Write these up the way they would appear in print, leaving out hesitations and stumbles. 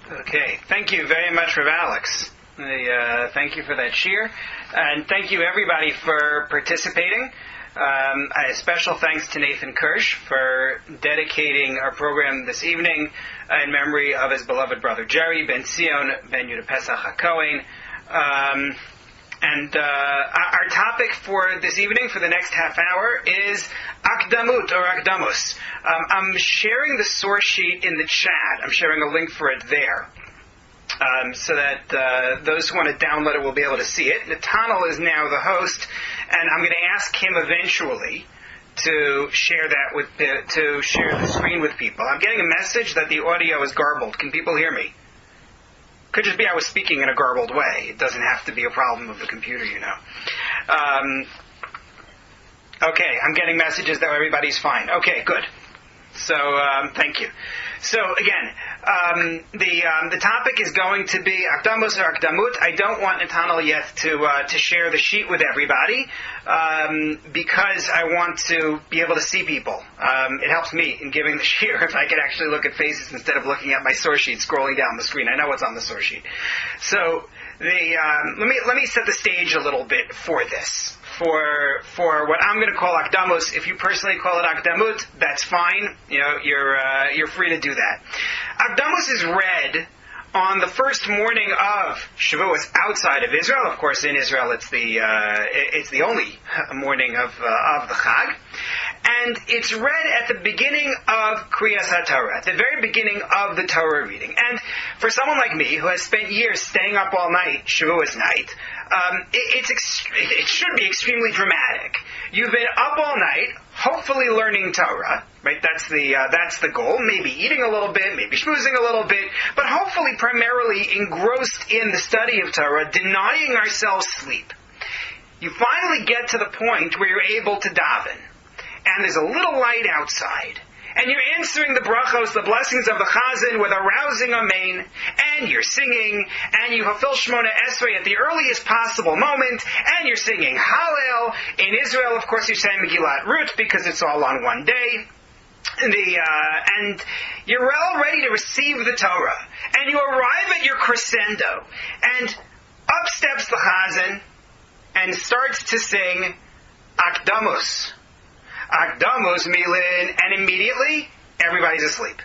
Okay, thank you very much, Rav Alex. Thank you for that shir, and thank you everybody for participating. A special thanks to Nathan Kirsch for dedicating our program this evening in memory of his beloved brother Jerry Ben Zion Ben Yehuda Pesach HaKohen. And our topic for this evening, for the next half hour, is Akdamut or Akdamus. I'm sharing the source sheet in the chat. I'm sharing a link for it there, so that those who want to download it will be able to see it. Natanel is now the host, and I'm going to ask him eventually to share to share the screen with people. I'm getting a message that the audio is garbled. Can people hear me? Could just be I was speaking in a garbled way. It doesn't have to be a problem of the computer, Okay, I'm getting messages that everybody's fine. Okay, good. So, thank you. So, again, the topic is going to be Akdamus or Akdamut. I don't want Natanel yet to share the sheet with everybody, because I want to be able to see people. It helps me in giving the shir if I can actually look at faces instead of looking at my source sheet, scrolling down the screen. I know what's on the source sheet. So, let me set the stage a little bit for this. For what I'm going to call Akdamus. If you personally call it Akdamut, that's fine. You're free to do that. Akdamus is read on the first morning of Shavuot outside of Israel. Of course, in Israel, it's the only morning of the Chag, and it's read at the beginning of Kriyas HaTorah, at the very beginning of the Torah reading. And for someone like me who has spent years staying up all night, Shavuot night, it should be extremely dramatic. You've been up all night, hopefully learning Torah, right? That's the goal. Maybe eating a little bit, maybe schmoozing a little bit, but hopefully primarily engrossed in the study of Torah, denying ourselves sleep. You finally get to the point where you're able to daven, and there's a little light outside, and you're answering the brachos, the blessings of the chazan, with a rousing amen, and you're singing, and you fulfill Shmona Esrei at the earliest possible moment, and you're singing Hallel. In Israel, of course, you're saying Megillat Rut, because it's all on one day. And you're all ready to receive the Torah, and you arrive at your crescendo, and up steps the chazan, and starts to sing Akdamus. Akdamus milin, and immediately everybody's asleep.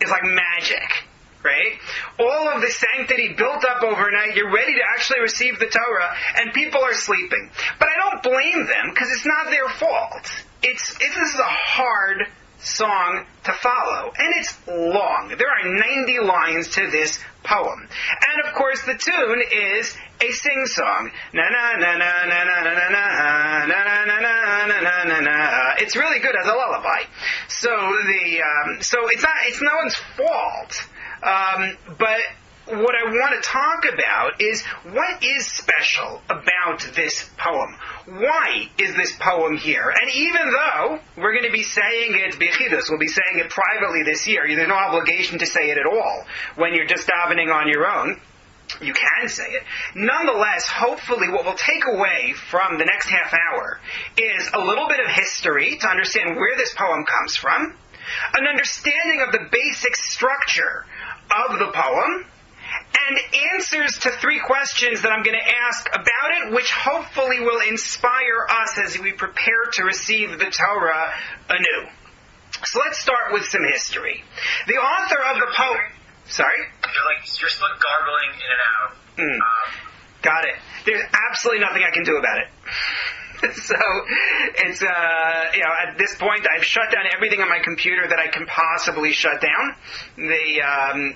It's like magic, right? All of the sanctity built up overnight, you're ready to actually receive the Torah, and people are sleeping. But I don't blame them, because it's not their fault. This is a hard song to follow, and it's long. There are 90 lines to this poem, and of course the tune is a sing-song. Na na na na na na na na na na na na na na. It's really good as a lullaby. So it's no one's fault. But what I want to talk about is what is special about this poem. Why is this poem here? And even though we're going to be saying it b'chidus, we'll be saying it privately this year, there's no obligation to say it at all. When you're just davening on your own, you can say it. Nonetheless, hopefully what we'll take away from the next half hour is a little bit of history to understand where this poem comes from, an understanding of the basic structure of the poem, and answers to 3 questions that I'm going to ask about it, which hopefully will inspire us as we prepare to receive the Torah anew. So let's start with some history. The author of the poem... Sorry? You're still garbling in and out. Got it. There's absolutely nothing I can do about it. So, it's, at this point, I've shut down everything on my computer that I can possibly shut down.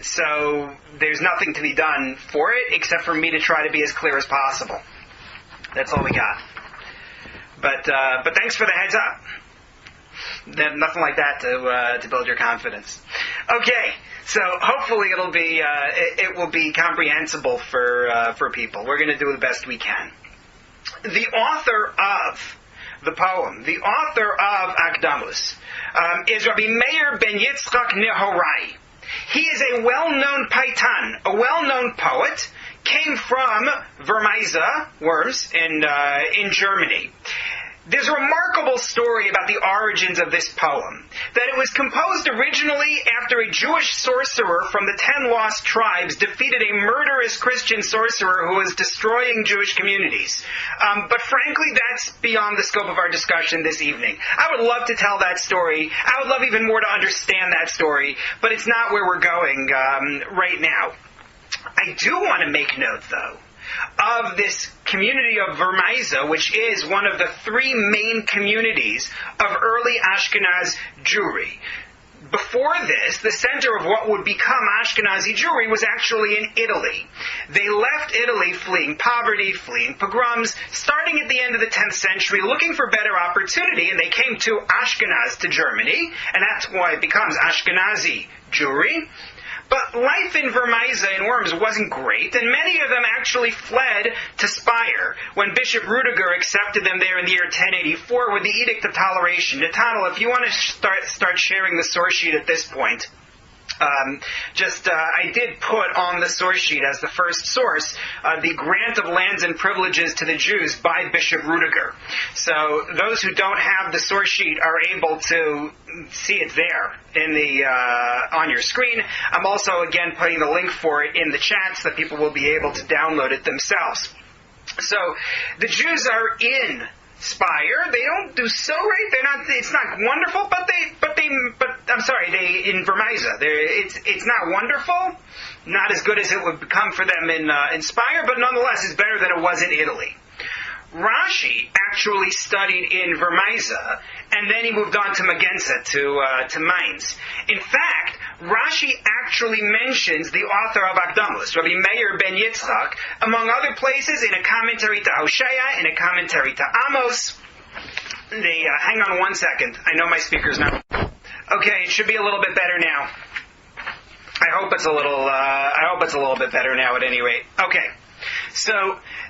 So, there's nothing to be done for it, except for me to try to be as clear as possible. That's all we got. But thanks for the heads up. Nothing like that to build your confidence. Okay, so hopefully it will be comprehensible for people. We're going to do the best we can. The author of the poem, the author of Akdamus, is Rabbi Meir ben Yitzchak Nehorai. He is a well-known paitan, a well-known poet, came from Worms in Germany. There's a remarkable story about the origins of this poem, that it was composed originally after a Jewish sorcerer from the 10 lost tribes defeated a murderous Christian sorcerer who was destroying Jewish communities. But frankly, that's beyond the scope of our discussion this evening. I would love to tell that story. I would love even more to understand that story, but it's not where we're going right now. I do want to make note, though, of this community of Vermaiza, which is one of the three main communities of early Ashkenaz Jewry. Before this, the center of what would become Ashkenazi Jewry was actually in Italy. They left Italy fleeing poverty, fleeing pogroms, starting at the end of the 10th century, looking for better opportunity, and they came to Ashkenaz, to Germany, and that's why it becomes Ashkenazi Jewry. But life in Vermaiza in Worms wasn't great, and many of them actually fled to Speyer when Bishop Rudiger accepted them there in the year 1084 with the Edict of Toleration. Nathaniel, if you want to start sharing the source sheet at this point. I did put on the source sheet as the first source the grant of lands and privileges to the Jews by Bishop Rudiger. So those who don't have the source sheet are able to see it there in the on your screen. I'm also again putting the link for it in the chat so that people will be able to download it themselves. So the Jews are in Speyer. They don't do so great. They're not. It's not wonderful, but I'm sorry. They in Vermaiza. It's not wonderful. Not as good as it would become for them in Speyer, but nonetheless, it's better than it was in Italy. Rashi actually studied in Vermaiza, and then he moved on to Magenza, to Mainz. In fact, Rashi actually mentions the author of Akdamut, Rabbi Meir ben Yitzchak, among other places, in a commentary to Hosea, in a commentary to Amos. Hang on one second. I know my speaker's not. Okay, it should be a little bit better now. I hope it's a little bit better now. At any rate, okay. So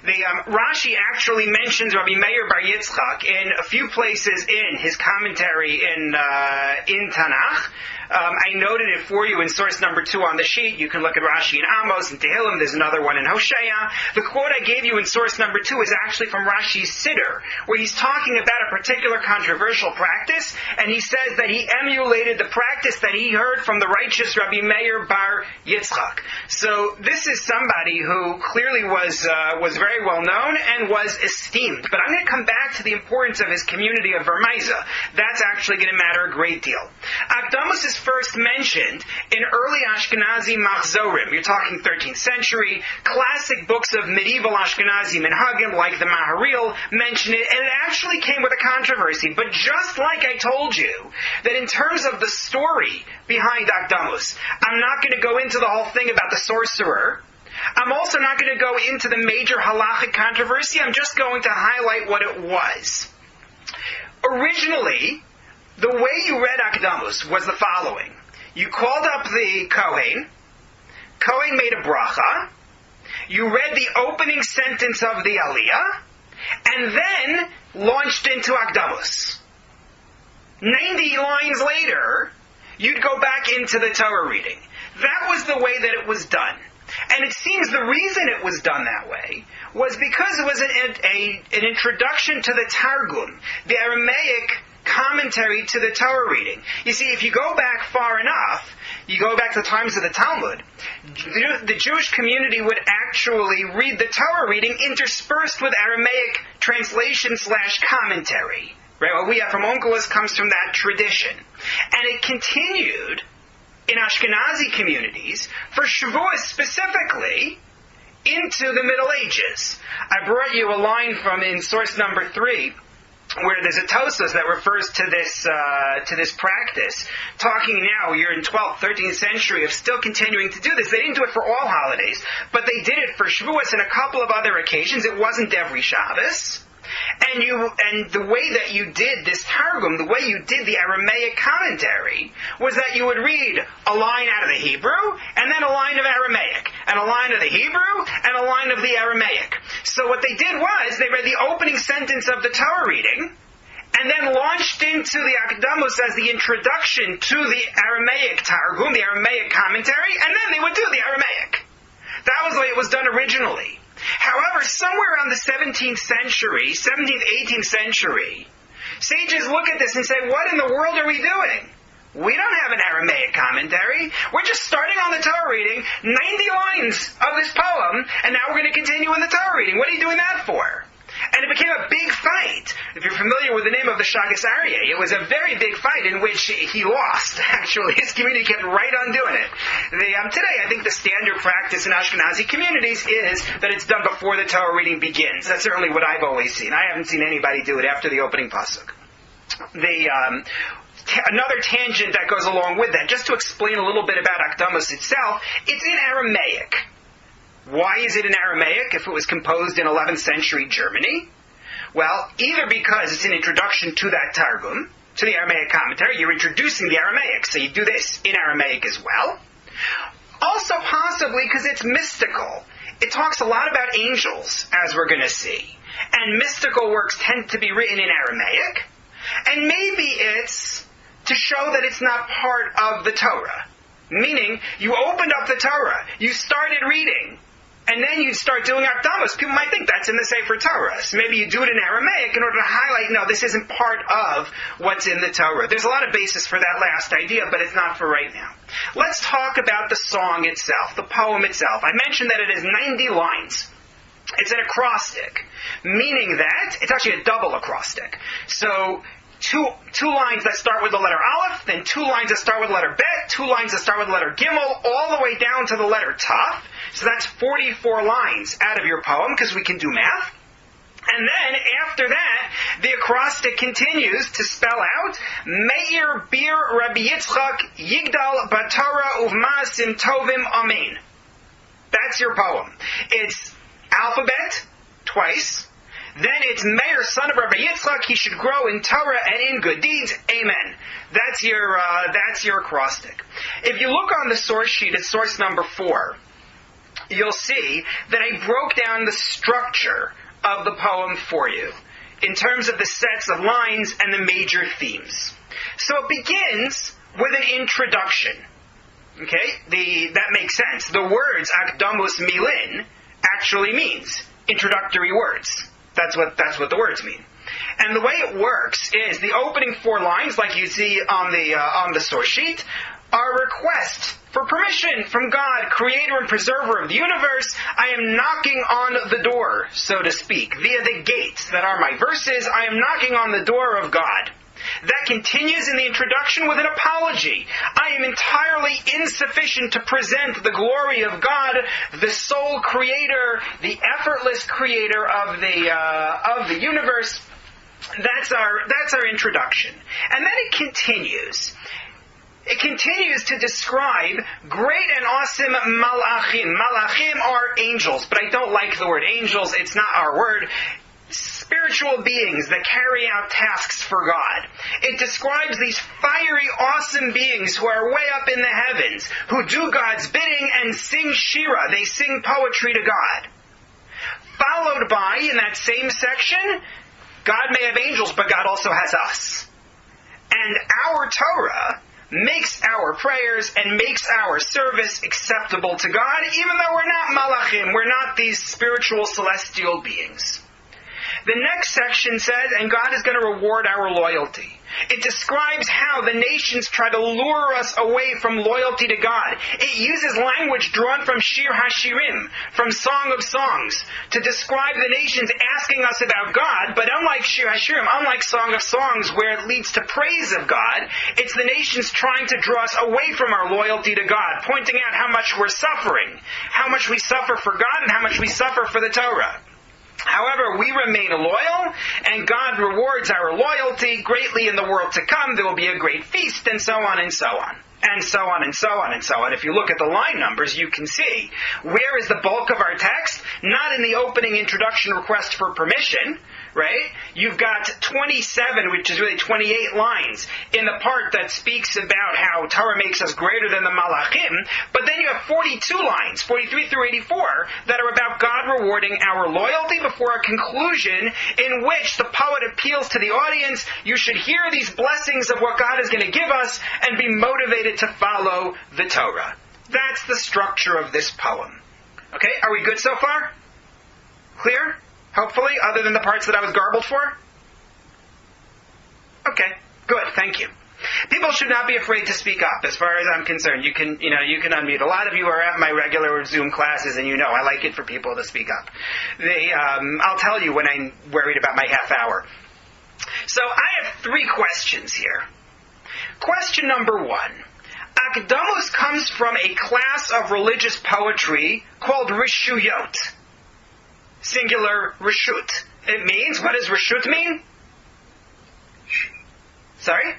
the Rashi actually mentions Rabbi Meir bar Yitzchak in a few places in his commentary in Tanakh. I noted it for you in source number 2 on the sheet. You can look at Rashi in Amos and Tehillim. There's another one in Hosea. The quote I gave you in source number 2 is actually from Rashi's Siddur, where he's talking about a particular controversial practice, and he says that he emulated the practice that he heard from the righteous Rabbi Meir bar Yitzchak. So this is somebody who clearly was very well known and was esteemed. But I'm going to come back to the importance of his community of Vermaiza. That's actually going to matter a great deal. Akdamus is first mentioned in early Ashkenazi Machzorim. You're talking 13th century. Classic books of medieval Ashkenazi Minhagim, like the Maharil, mention it, and it actually came with a controversy. But just like I told you, that in terms of the story behind Akdamus, I'm not going to go into the whole thing about the sorcerer. I'm also not going to go into the major halachic controversy. I'm just going to highlight what it was. Originally, the way you read Akdamus was the following. You called up the Kohen. Kohen made a bracha. You read the opening sentence of the Aliyah, and then launched into Akdamus. 90 lines later, you'd go back into the Torah reading. That was the way that it was done. And it seems the reason it was done that way was because it was an introduction to the Targum, the Aramaic commentary to the Torah reading. You see, if you go back far enough, you go back to the times of the Talmud, the Jewish community would actually read the Torah reading interspersed with Aramaic translation / commentary. Right? What we have from Onkelos comes from that tradition. And it continued in Ashkenazi communities, for Shavuot specifically, into the Middle Ages. I brought you a line from in source number 3, where there's a Tosfos that refers to this practice, talking now, you're in 12th, 13th century, of still continuing to do this. They didn't do it for all holidays, but they did it for Shavuot and a couple of other occasions. It wasn't every Shabbos. And the way that you did this Targum, the way you did the Aramaic commentary, was that you would read a line out of the Hebrew, and then a line of Aramaic, and a line of the Hebrew, and a line of the Aramaic. So what they did was, they read the opening sentence of the Torah reading, and then launched into the Akdamus as the introduction to the Aramaic Targum, the Aramaic commentary, and then they would do the Aramaic. That was the way it was done originally. However, somewhere around the 17th, 18th century, sages look at this and say, what in the world are we doing? We don't have an Aramaic commentary. We're just starting on the Torah reading, 90 lines of this poem, and now we're going to continue in the Torah reading. What are you doing that for? And it became a big fight. If you're familiar with the name of the Shagas Aryeh, it was a very big fight in which he lost, actually. His community kept right on doing it. Today, I think the standard practice in Ashkenazi communities is that it's done before the Torah reading begins. That's certainly what I've always seen. I haven't seen anybody do it after the opening pasuk. Another tangent that goes along with that, just to explain a little bit about Akdamos itself, it's in Aramaic. Why is it in Aramaic if it was composed in 11th century Germany? Well, either because it's an introduction to that Targum, to the Aramaic commentary, you're introducing the Aramaic, so you do this in Aramaic as well. Also possibly because it's mystical. It talks a lot about angels, as we're going to see. And mystical works tend to be written in Aramaic. And maybe it's to show that it's not part of the Torah. Meaning, you opened up the Torah, you started reading, and then you start doing Akdamos. People might think that's in the Sefer Torah. So maybe you do it in Aramaic in order to highlight, no, this isn't part of what's in the Torah. There's a lot of basis for that last idea, but it's not for right now. Let's talk about the song itself, the poem itself. I mentioned that it is 90 lines. It's an acrostic, meaning that it's actually a double acrostic. So, two lines that start with the letter Aleph, then 2 lines that start with the letter Bet, 2 lines that start with the letter Gimel, all the way down to the letter Taf. So that's 44 lines out of your poem, because we can do math. And then, after that, the acrostic continues to spell out, Meir Bir Rabbi Yitzchak Yigdal Batorah Uvmaasim Tovim Amen. That's your poem. It's alphabet, twice. Then it's Meir, son of Rabbi Yitzchak, he should grow in Torah and in good deeds. Amen. That's your acrostic. If you look on the source sheet at source number 4, you'll see that I broke down the structure of the poem for you in terms of the sets of lines and the major themes. So it begins with an introduction. Okay? That makes sense. The words Akdamus Milin actually means introductory words. That's what the words mean. And the way it works is the opening 4 lines, like you see on the source sheet, are a request for permission from God, creator and preserver of the universe. I am knocking on the door, so to speak, via the gates that are my verses. I am knocking on the door of God. That continues in the introduction with an apology. I am entirely insufficient to present the glory of God, the sole creator, the effortless creator of the universe. That's our introduction. And then it continues. It continues to describe great and awesome malachim. Malachim are angels, but I don't like the word angels. It's not our word. Spiritual beings that carry out tasks for God. It describes these fiery, awesome beings who are way up in the heavens, who do God's bidding and sing Shira. They sing poetry to God. Followed by, in that same section, God may have angels, but God also has us. And our Torah makes our prayers and makes our service acceptable to God, even though we're not malachim, we're not these spiritual celestial beings. The next section says, and God is going to reward our loyalty. It describes how the nations try to lure us away from loyalty to God. It uses language drawn from Shir HaShirim, from Song of Songs, to describe the nations asking us about God, but unlike Shir HaShirim, unlike Song of Songs, where it leads to praise of God, it's the nations trying to draw us away from our loyalty to God, pointing out how much we're suffering, how much we suffer for God, and how much we suffer for the Torah. However, we remain loyal, and God rewards our loyalty greatly in the world to come. There will be a great feast, and so on and so on. And so on and so on and so on. If you look at the line numbers, you can see where is the bulk of our text? Not in the opening introduction request for permission, right? You've got 27, which is really 28 lines, in the part that speaks about how Torah makes us greater than the Malachim, but then you have 42 lines, 43 through 84, that are about God rewarding our loyalty before a conclusion in which the poet appeals to the audience. You should hear these blessings of what God is going to give us and be motivated to follow the Torah. That's the structure of this poem. Okay, are we good so far? Clear? Hopefully, other than the parts that I was garbled for? Okay, good, thank you. People should not be afraid to speak up, as far as I'm concerned. You can unmute. A lot of you are at my regular Zoom classes, and I like it for people to speak up. I'll tell you when I'm worried about my half hour. So I have 3 questions here. Question number 1. Akdamus comes from a class of religious poetry called Rishuyot. Singular Rishut. It means, what does Rishut mean? Sorry?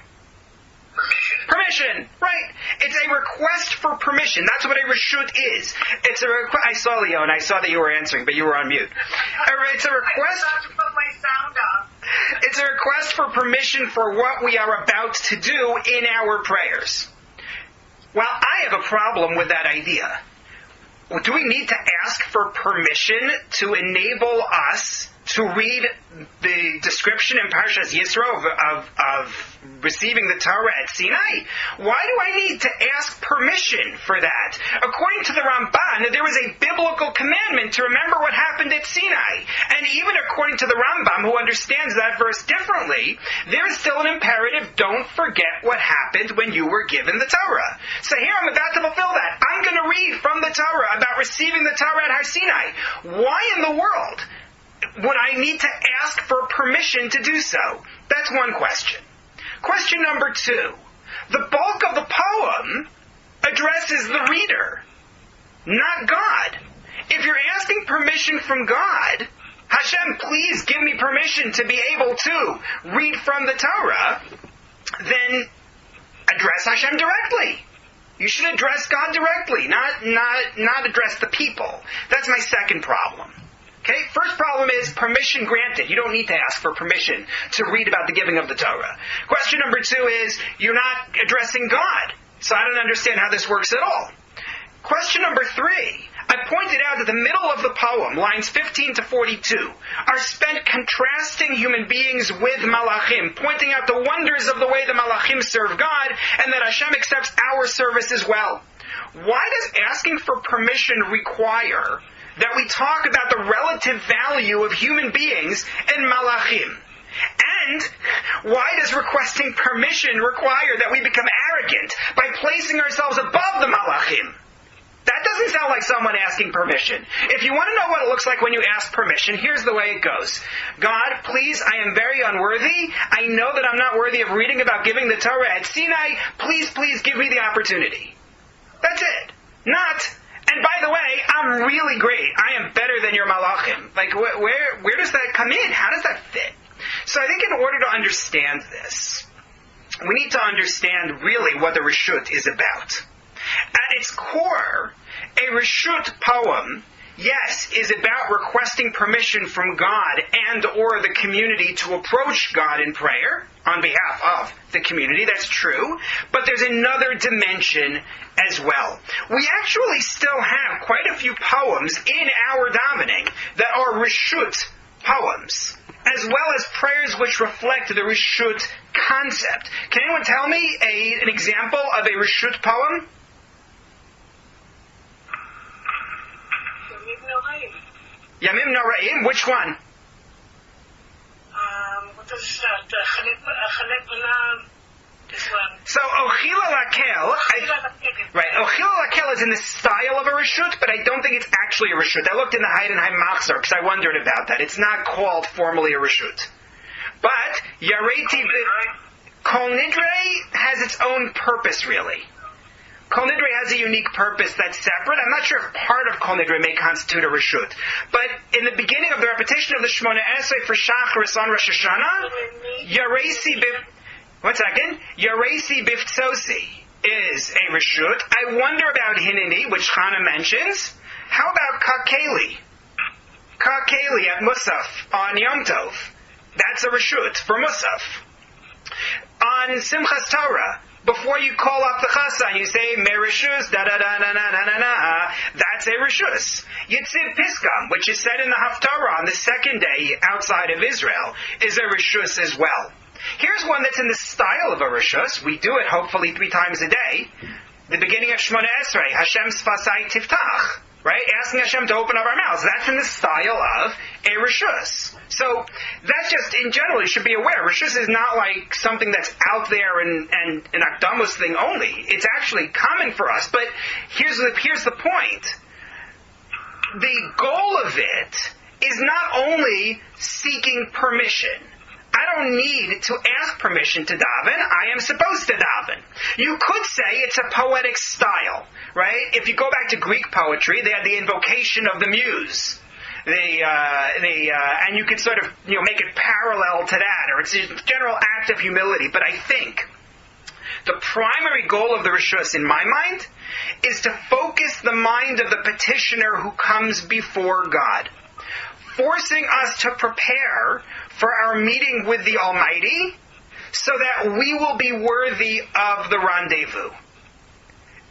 Permission, right? It's a request for permission. That's what a reshut is. It's a request. I saw Leo, and I saw that you were answering, but you were on mute. It's a request. I forgot to put my sound up. It's a request for permission for what we are about to do in our prayers. Well, I have a problem with that idea. Do we need to ask for permission to enable us to read the description in Parshas Yisro of receiving the Torah at Sinai? Why do I need to ask permission for that? According to the Ramban, there was a biblical commandment to remember what happened at Sinai. And even according to the Rambam, who understands that verse differently, there is still an imperative, don't forget what happened when you were given the Torah. So here I'm about to fulfill that. I'm going to read from the Torah about receiving the Torah at Har Sinai. Why in the world would I need to ask for permission to do so? That's one question. Question number 2. The bulk of the poem addresses the reader, not God. If you're asking permission from God, Hashem, please give me permission to be able to read from the Torah, then address Hashem directly. You should address God directly, not address the people. That's my second problem. Okay, first problem is permission granted. You don't need to ask for permission to read about the giving of the Torah. Question number 2 is, you're not addressing God. So I don't understand how this works at all. Question number 3, I pointed out that the middle of the poem, lines 15 to 42, are spent contrasting human beings with malachim, pointing out the wonders of the way the malachim serve God, and that Hashem accepts our service as well. Why does asking for permission require that we talk about the relative value of human beings and malachim? And why does requesting permission require that we become arrogant by placing ourselves above the malachim? That doesn't sound like someone asking permission. If you want to know what it looks like when you ask permission, here's the way it goes. God, please, I am very unworthy. I know that I'm not worthy of reading about giving the Torah at Sinai. Please, please give me the opportunity. That's it. Not, and by the way, I'm really great. I am better than your malachim. Like, where does that come in? How does that fit? So I think in order to understand this, we need to understand really what the Reshut is about. At its core, a Reshut poem, yes, is about requesting permission from God and or the community to approach God in prayer on behalf of the community. That's true. But there's another dimension as well. We actually still have quite a few poems in our davening that are Reshut poems, as well as prayers which reflect the Reshut concept. Can anyone tell me an example of a Reshut poem? Yamim Noraim, which one? What is that? This one. So Ochila Lakel, right? Ochila Lakel is in the style of a Reshut, but I don't think it's actually a Reshut. I looked in the Heidenheim Machzor because I wondered about that. It's not called formally a Reshut. But Yareti Kol Nidre has its own purpose, really. Kol Nidre has a unique purpose that's separate. I'm not sure if part of Kol Nidre may constitute a Reshut. But in the beginning of the repetition of the Shemona Esrei for Shacharis on Rosh Hashanah, Yaresi Biftsosi is a Reshut. I wonder about Hineni, which Chana mentions. How about Kakeli? Kakeli at Musaf on Yom Tov. That's a Reshut for Musaf. On Simchas Torah, before you call up the Chassan, you say, Merishus, da-da-da-na-na-na-na-na. That's a Rishus. Yitzib Piskam, which is said in the Haftarah on the second day outside of Israel, is a Rishus as well. Here's one that's in the style of a Rishus. We do it hopefully 3 times a day. The beginning of Shemona Esrei, Hashem Sfasai Tiftach. right? Asking Hashem to open up our mouths. That's in the style of a reshus. So that's just, in general, you should be aware. Reshus is not like something that's out there and an Akdamus thing only. It's actually common for us. But here's the point. The goal of it is not only seeking permission. I don't need to ask permission to daven. I am supposed to daven. You could say it's a poetic style, right? If you go back to Greek poetry, they had the invocation of the muse. And you could sort of make it parallel to that, or it's a general act of humility. But I think the primary goal of the reshus, in my mind, is to focus the mind of the petitioner who comes before God, forcing us to prepare for our meeting with the Almighty so that we will be worthy of the rendezvous.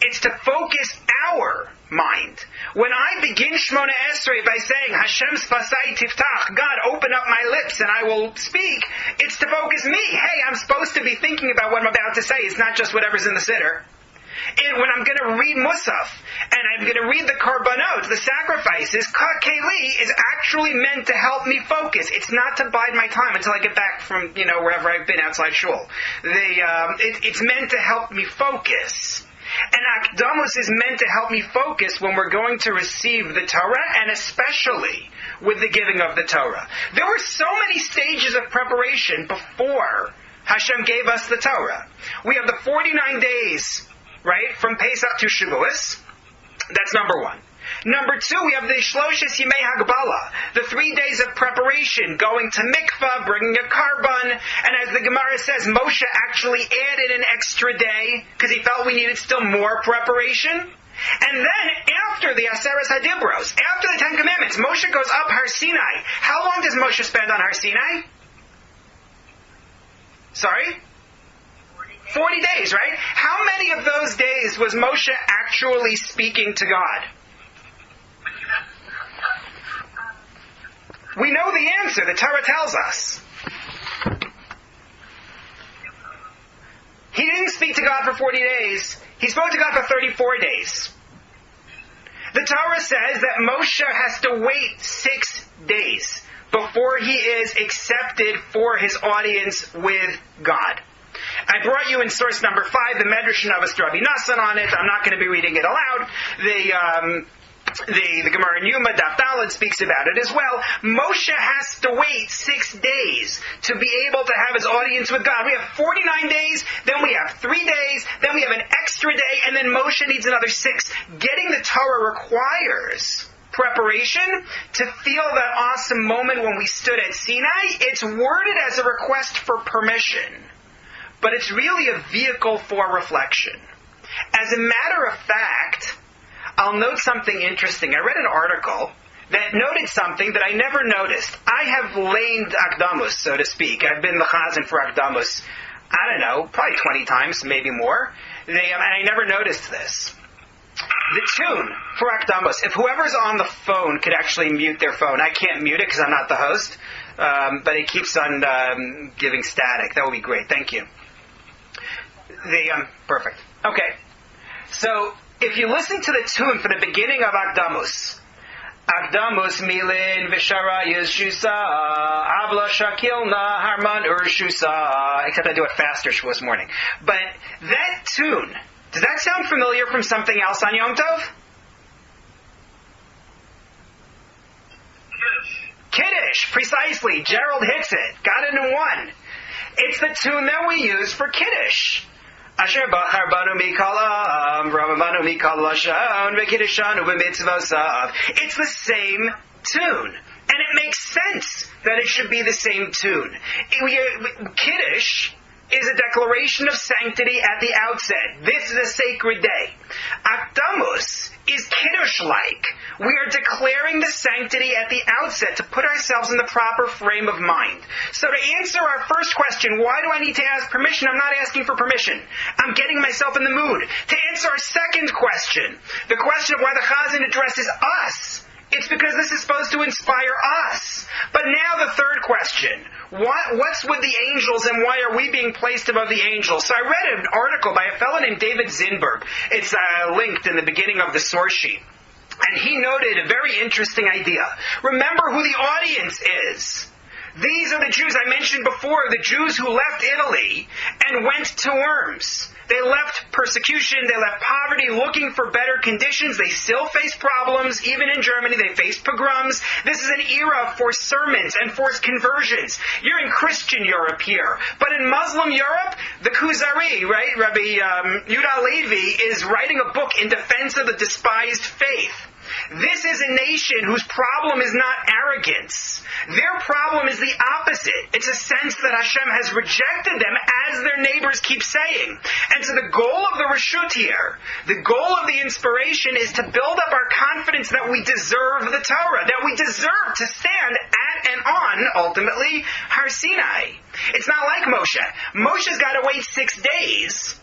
It's to focus our mind. When I begin Shmona Esrei by saying, Hashem Sfasai Tiftach, God, open up my lips and I will speak, it's to focus me. Hey, I'm supposed to be thinking about what I'm about to say. It's not just whatever's in the siddur. And when I'm going to read Musaf, and I'm going to read the Karbanot, the sacrifices, Keli is actually meant to help me focus. It's not to bide my time until I get back from, wherever I've been outside shul. It's meant to help me focus. And Akdamus is meant to help me focus when we're going to receive the Torah, and especially with the giving of the Torah. There were so many stages of preparation before Hashem gave us the Torah. We have the 49 days, right, from Pesach to Shavuos. That's number one. Number two, we have the Shloshes Yimei Hagbala, the 3 days of preparation, going to mikvah, bringing a carbon, and as the Gemara says, Moshe actually added an extra day, because he felt we needed still more preparation. And then, after the Aseres HaDibros, after the Ten Commandments, Moshe goes up Har Sinai. How long does Moshe spend on Har Sinai? Sorry? 40 days, right? How many of those days was Moshe actually speaking to God? We know the answer. The Torah tells us. He didn't speak to God for 40 days. He spoke to God for 34 days. The Torah says that Moshe has to wait 6 days before he is accepted for his audience with God. I brought you in source number 5, the Medrash Navas Rabbi Nassan on it. I'm not going to be reading it aloud. The Gemara in Yuma, Daf Daled, speaks about it as well. Moshe has to wait 6 days to be able to have his audience with God. We have 49 days, then we have 3 days, then we have an extra day, and then Moshe needs another 6. Getting the Torah requires preparation. To feel that awesome moment when we stood at Sinai, it's worded as a request for permission, but it's really a vehicle for reflection. As a matter of fact, I'll note something interesting. I read an article that noted something that I never noticed. I have laned Akdamus, so to speak. I've been the chazan for Akdamus, I don't know, probably 20 times, maybe more. And I never noticed this. The tune for Akdamus, if whoever's on the phone could actually mute their phone, I can't mute it because I'm not the host, but it keeps on giving static. That would be great. Thank you. Perfect. Okay. So, if you listen to the tune for the beginning of Akdamus, Akdamus milin v'sharayis shusa, avla shakilna harman urshusa, except I do it faster this morning. But that tune, does that sound familiar from something else on Yom Tov? Kiddush, precisely. Gerald hits it. Got it in one. It's the tune that we use for Kiddush. Asher bachar banu mikala, Ramabanu mikala shon, v'kiddushan u'b'mitzvosav. It's the same tune. And it makes sense that it should be the same tune. Kiddush is a declaration of sanctity at the outset. This is a sacred day. Akdamus is Kiddush-like. We are declaring the sanctity at the outset to put ourselves in the proper frame of mind. So to answer our first question, why do I need to ask permission? I'm not asking for permission. I'm getting myself in the mood. To answer our second question, the question of why the Chazan addresses us, it's because this is supposed to inspire us. But now the third question. What's with the angels and why are we being placed above the angels? So I read an article by a fellow named David Zinberg. It's linked in the beginning of the source sheet. And he noted a very interesting idea. Remember who the audience is. These are the Jews I mentioned before, the Jews who left Italy and went to Worms. They left persecution, they left poverty, looking for better conditions. They still face problems. Even in Germany, they face pogroms. This is an era for sermons and forced conversions. You're in Christian Europe here. But in Muslim Europe, the Kuzari, right, Rabbi Yudah Levi, is writing a book in defense of the despised faith. This is a nation whose problem is not arrogance. Their problem is the opposite. It's a sense that Hashem has rejected them, as their neighbors keep saying. And so the goal of the Reshut here, the goal of the inspiration, is to build up our confidence that we deserve the Torah, that we deserve to stand at and on, ultimately, Har Sinai. It's not like Moshe. Moshe's got to wait 6 days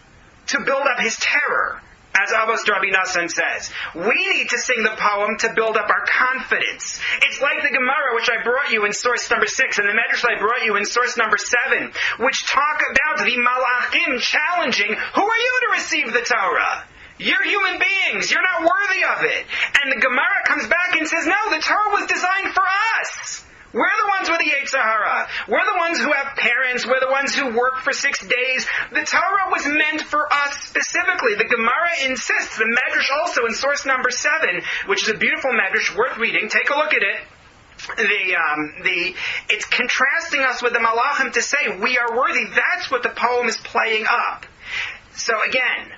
to build up his terror. As Avos Rabbi Nassan says, we need to sing the poem to build up our confidence. It's like the Gemara, which I brought you in source number 6, and the Medrash I brought you in source number 7, which talk about the Malachim challenging, who are you to receive the Torah? You're human beings. You're not worthy of it. And the Gemara comes back and says, no, the Torah was designed for us. We're the ones with the Yetzer Hara. We're the ones who have parents. We're the ones who work for 6 days. The Torah was meant for us specifically. The Gemara insists, the Medrash also in source number 7, which is a beautiful Medrash, worth reading. Take a look at it. It's contrasting us with the Malachim to say we are worthy. That's what the poem is playing up. So again,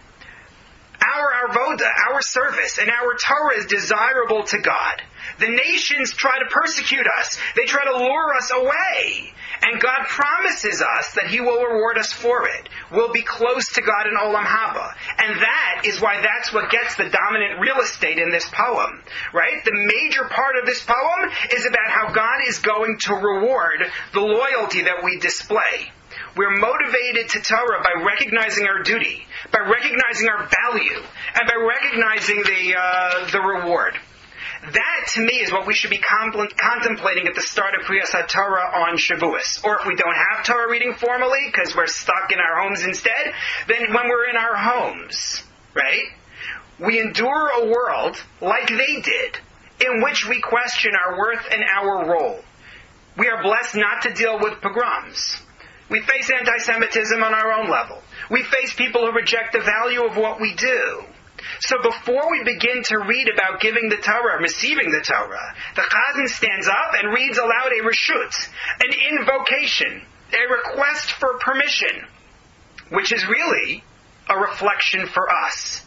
our avoda, our service, and our Torah is desirable to God. The nations try to persecute us. They try to lure us away. And God promises us that He will reward us for it. We'll be close to God in Olam Haba. And that is why that's what gets the dominant real estate in this poem. Right? The major part of this poem is about how God is going to reward the loyalty that we display. We're motivated to Torah by recognizing our duty, by recognizing our value, and by recognizing the reward. That, to me, is what we should be contemplating at the start of Kriyas HaTorah on Shavuos. Or if we don't have Torah reading formally, because we're stuck in our homes instead, then when we're in our homes, right, we endure a world like they did, in which we question our worth and our role. We are blessed not to deal with pogroms. We face anti-Semitism on our own level. We face people who reject the value of what we do. So before we begin to read about giving the Torah, receiving the Torah, the Chazan stands up and reads aloud a reshut, an invocation, a request for permission, which is really a reflection for us.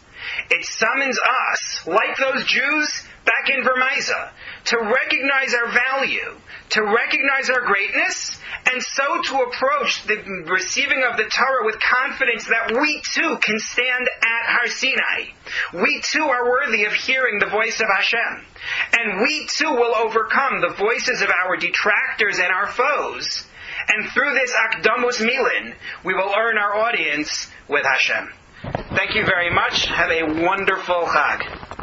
It summons us, like those Jews back in Vermisa, to recognize our value, to recognize our greatness, and so to approach the receiving of the Torah with confidence that we too can stand at Har Sinai. We too are worthy of hearing the voice of Hashem. And we too will overcome the voices of our detractors and our foes. And through this Akdamus Milin, we will earn our audience with Hashem. Thank you very much. Have a wonderful Chag.